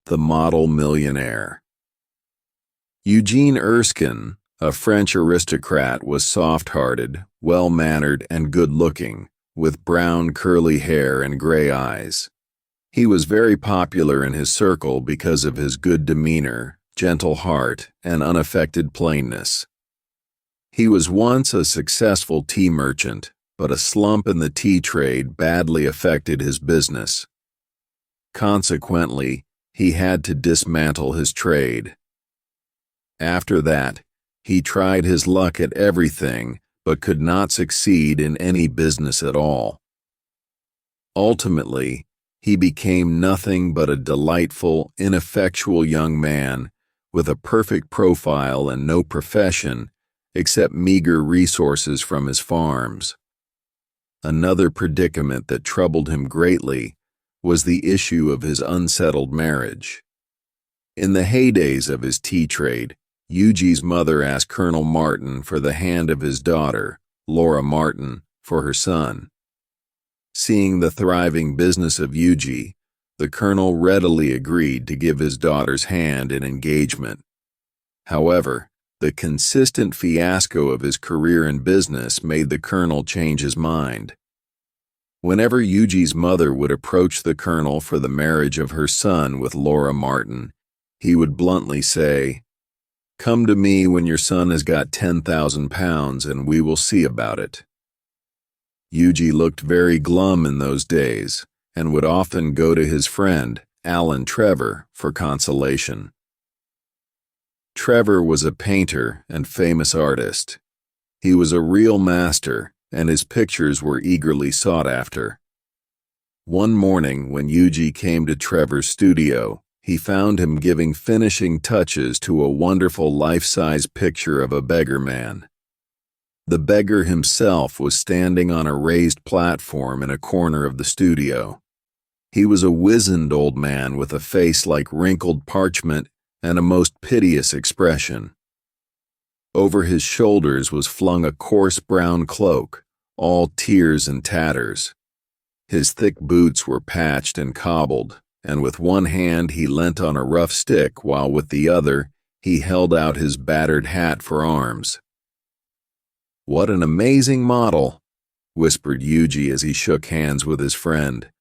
The Model Millionaire. Eugene Erskine, a French aristocrat, was soft-hearted, well-mannered, and good-looking, with brown curly hair and gray eyes. He was very popular in his circle because of his good demeanor, gentle heart, and unaffected plainness. He was once a successful tea merchant, but a slump in the tea trade badly affected his business. Consequently, he had to dismantle his trade. After that, he tried his luck at everything, but could not succeed in any business at all. Ultimately, he became nothing but a delightful, ineffectual young man with a perfect profile and no profession except meager resources from his farms. Another predicament that troubled him greatly was the issue of his unsettled marriage. In the heydays of his tea trade, Eugene's mother asked Colonel Martin for the hand of his daughter, Laura Martin, for her son. Seeing the thriving business of Eugene, the colonel readily agreed to give his daughter's hand in engagement. However, the consistent fiasco of his career in business made the colonel change his mind. Whenever Eugene's mother would approach the colonel for the marriage of her son with Laura Martin, he would bluntly say, "Come to me when your son has got 10,000 pounds and we will see about it." Eugene looked very glum in those days and would often go to his friend, Alan Trevor, for consolation. Trevor was a painter and famous artist. He was a real master, and his pictures were eagerly sought after. One morning when Eugene came to Trevor's studio, he found him giving finishing touches to a wonderful life-size picture of a beggar man. The beggar himself was standing on a raised platform in a corner of the studio. He was a wizened old man with a face like wrinkled parchment and a most piteous expression. Over his shoulders was flung a coarse brown cloak, all tears and tatters. His thick boots were patched and cobbled, and with one hand he leant on a rough stick while with the other he held out his battered hat for arms. "What an amazing model," whispered Eugene as he shook hands with his friend.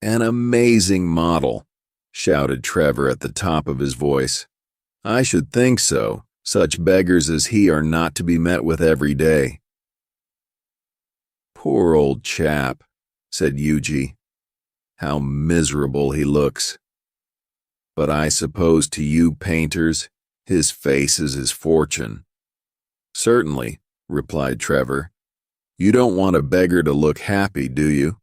"An amazing model," shouted Trevor at the top of his voice. "I should think so. Such beggars as he are not to be met with every day." "Poor old chap," said Eugene. "How miserable he looks. But I suppose to you painters, his face is his fortune." "Certainly," replied Trevor. "You don't want a beggar to look happy, do you?"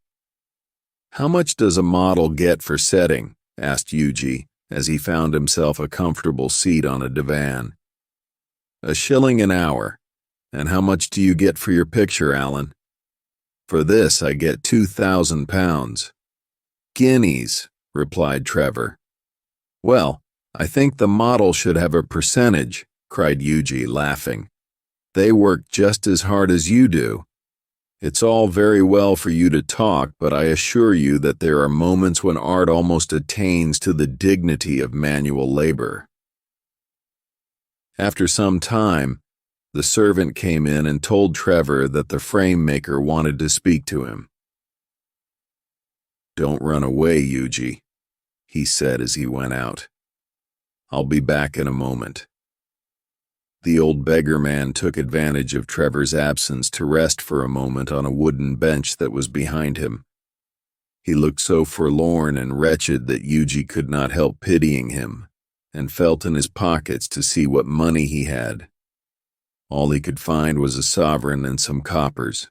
"How much does a model get for setting?" asked Eugene, as he found himself a comfortable seat on a divan. "A shilling an hour. And how much do you get for your picture, Alan?" "For this I get 2,000 pounds. "Guineas," replied Trevor. "Well, I think the model should have a percentage," cried Eugene, laughing. "They work just as hard as you do. It's all very well for you to talk, but I assure you that there are moments when art almost attains to the dignity of manual labor." After some time, the servant came in and told Trevor that the frame maker wanted to speak to him. "Don't run away, Eugene," he said as he went out. "I'll be back in a moment." The old beggar man took advantage of Trevor's absence to rest for a moment on a wooden bench that was behind him. He looked so forlorn and wretched that Eugene could not help pitying him, and felt in his pockets to see what money he had. All he could find was a sovereign and some coppers.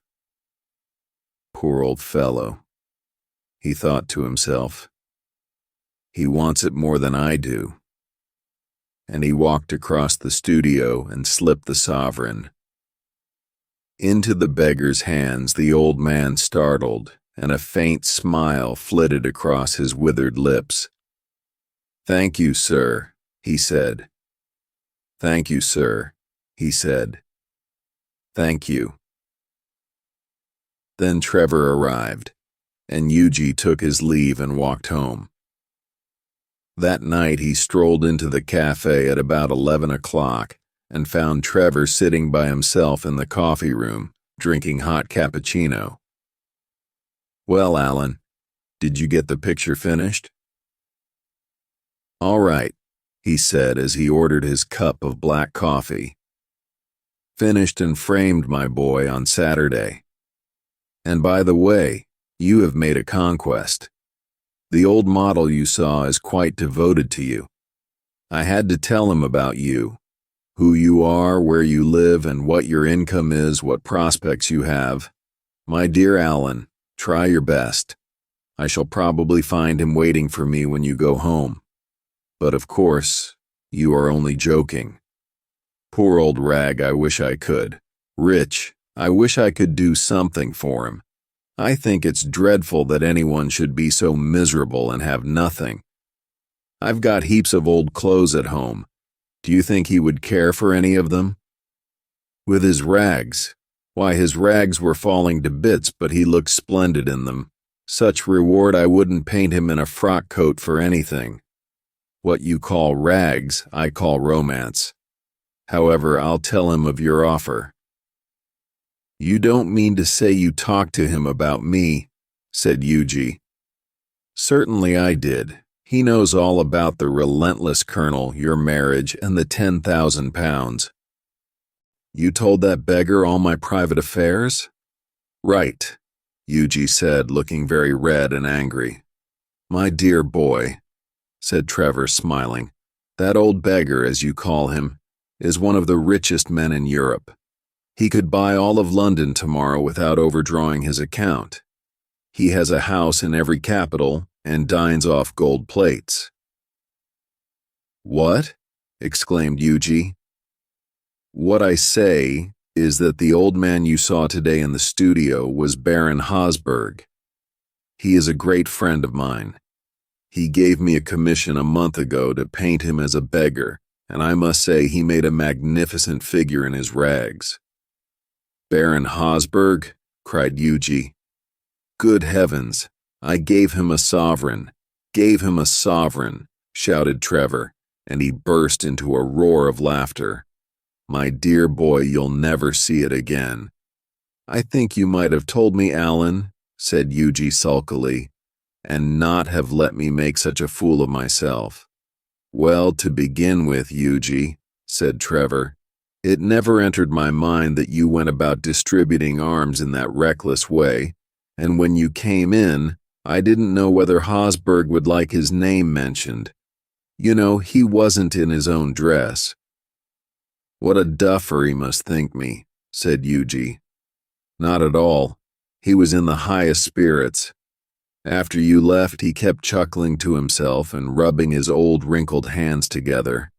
"Poor old fellow," he thought to himself. "He wants it more than I do." And he walked across the studio and slipped the sovereign. Into the beggar's hands the old man startled, and a faint smile flitted across his withered lips. "Thank you, sir," he said. "Thank you, sir," he said. "Thank you." Then Trevor arrived, and Eugene took his leave and walked home. That night he strolled into the cafe at about 11 o'clock and found Trevor sitting by himself in the coffee room, drinking hot cappuccino. "Well, Alan, did you get the picture finished?" "All right," he said as he ordered his cup of black coffee. "Finished and framed, my boy, on Saturday. And by the way, you have made a conquest. The old model you saw is quite devoted to you. I had to tell him about you, who you are, where you live, and what your income is, what prospects you have. My dear Alan, try your best. I shall probably find him waiting for me when you go home. But of course, you are only joking. Poor old Rag, I wish I could. Rich, I wish I could do something for him. I think it's dreadful that anyone should be so miserable and have nothing. I've got heaps of old clothes at home. Do you think he would care for any of them? With his rags. Why, his rags were falling to bits, but he looked splendid in them. Such reward I wouldn't paint him in a frock coat for anything. What you call rags, I call romance. However, I'll tell him of your offer." "You don't mean to say you talked to him about me," said Yuji. "Certainly I did. He knows all about the relentless colonel, your marriage, and the 10,000 pounds. You told that beggar all my private affairs?" "Right," Yuji said, looking very red and angry. "My dear boy," said Trevor, smiling, "that old beggar, as you call him, is one of the richest men in Europe. He could buy all of London tomorrow without overdrawing his account. He has a house in every capital and dines off gold plates." "What?" exclaimed Yuji. "What I say is that the old man you saw today in the studio was Baron Hosberg. He is a great friend of mine. He gave me a commission a month ago to paint him as a beggar, and I must say he made a magnificent figure in his rags." "Baron Hosberg?" cried Yuji. "Good heavens, I gave him a sovereign, shouted Trevor, and he burst into a roar of laughter. "My dear boy, you'll never see it again." "I think you might have told me, Alan," said Yuji sulkily, "and not have let me make such a fool of myself." "Well, to begin with, Yuji," said Trevor, "it never entered my mind that you went about distributing arms in that reckless way, and when you came in, I didn't know whether Hosberg would like his name mentioned. You know, he wasn't in his own dress." "What a duffer he must think me," said Yuji. "Not at all. He was in the highest spirits. After you left, he kept chuckling to himself and rubbing his old wrinkled hands together.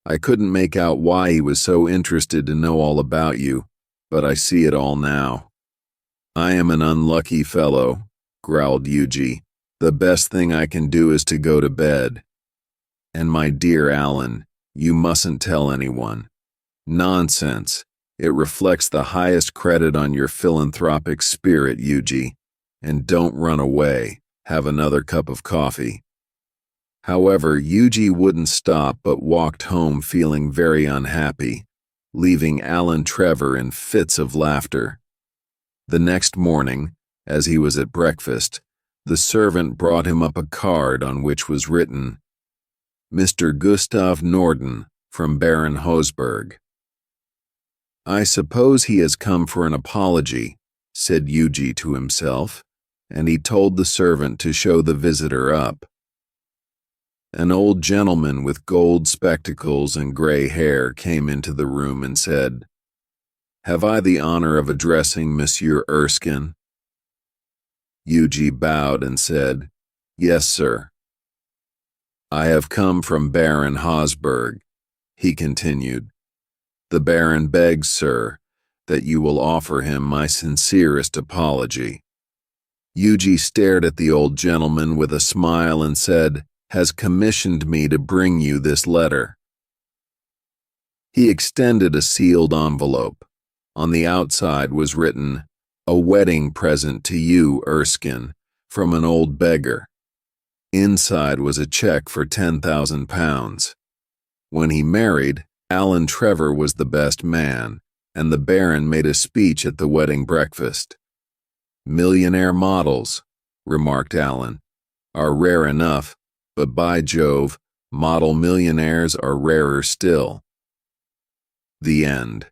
I couldn't make out why he was so interested to know all about you, but I see it all now." "I am an unlucky fellow," growled Yuji. "The best thing I can do is to go to bed. And my dear Alan, you mustn't tell anyone. Nonsense. It reflects the highest credit on your philanthropic spirit, Yuji. And don't run away. Have another cup of coffee." However, Yuji wouldn't stop but walked home feeling very unhappy, leaving Alan Trevor in fits of laughter. The next morning, as he was at breakfast, the servant brought him up a card on which was written, "Mr. Gustav Norden, from Baron Hosberg." "I suppose he has come for an apology," said Yuji to himself, and he told the servant to show the visitor up. An old gentleman with gold spectacles and gray hair came into the room and said, "Have I the honor of addressing Monsieur Erskine?" Yuji bowed and said, "Yes, sir." "I have come from Baron Hosberg," he continued. "The Baron begs, sir, that you will offer him my sincerest apology." Yuji stared at the old gentleman with a smile and said, "Has commissioned me to bring you this letter." He extended a sealed envelope. On the outside was written, "A wedding present to you, Erskine, from an old beggar." Inside was a check for £10,000. When he married, Alan Trevor was the best man, and the Baron made a speech at the wedding breakfast. "Millionaire models," remarked Alan, "are rare enough, but by Jove, model millionaires are rarer still." The end.